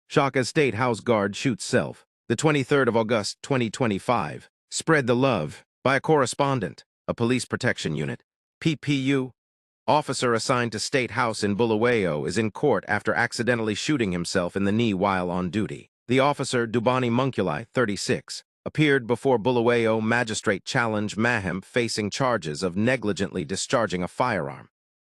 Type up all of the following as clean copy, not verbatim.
Shock as State House Guard shoots self. The 23rd of August, 2025. Spread the love. By a correspondent. A police protection unit. PPU. Officer assigned to State House in Bulawayo is in court after accidentally shooting himself in the knee while on duty. The officer, Dubani Munkulai, 36, appeared before Bulawayo Magistrate Challenge Maham facing charges of negligently discharging a firearm.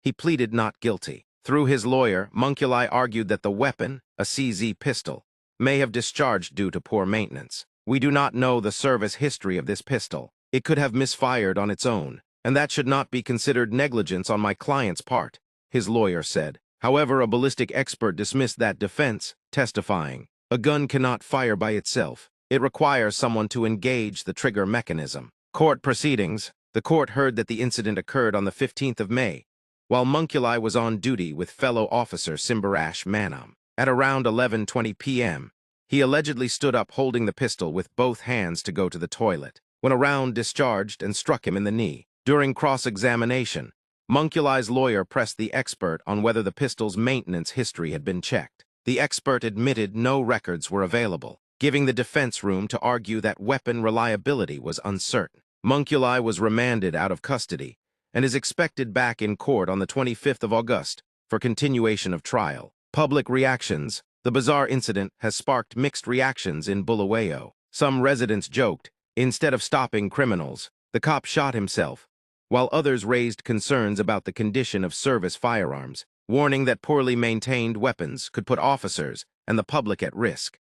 He pleaded not guilty. Through his lawyer, Munkulai argued that the weapon, a CZ pistol, may have discharged due to poor maintenance. We do not know the service history of this pistol. It could have misfired on its own, and that should not be considered negligence on my client's part, his lawyer said. However, a ballistic expert dismissed that defense, testifying, a gun cannot fire by itself. It requires someone to engage the trigger mechanism. Court proceedings. The court heard that the incident occurred on the 15th of May, while Munkulai was on duty with fellow officer Simbarash Manam. At around 11:20 p.m., he allegedly stood up holding the pistol with both hands to go to the toilet, when a round discharged and struck him in the knee. During cross-examination, Munkulai's lawyer pressed the expert on whether the pistol's maintenance history had been checked. The expert admitted no records were available, giving the defense room to argue that weapon reliability was uncertain. Munkulai was remanded out of custody and is expected back in court on the 25th of August for continuation of trial. Public reactions. The bizarre incident has sparked mixed reactions in Bulawayo. Some residents joked, instead of stopping criminals, the cop shot himself, while others raised concerns about the condition of service firearms, warning that poorly maintained weapons could put officers and the public at risk.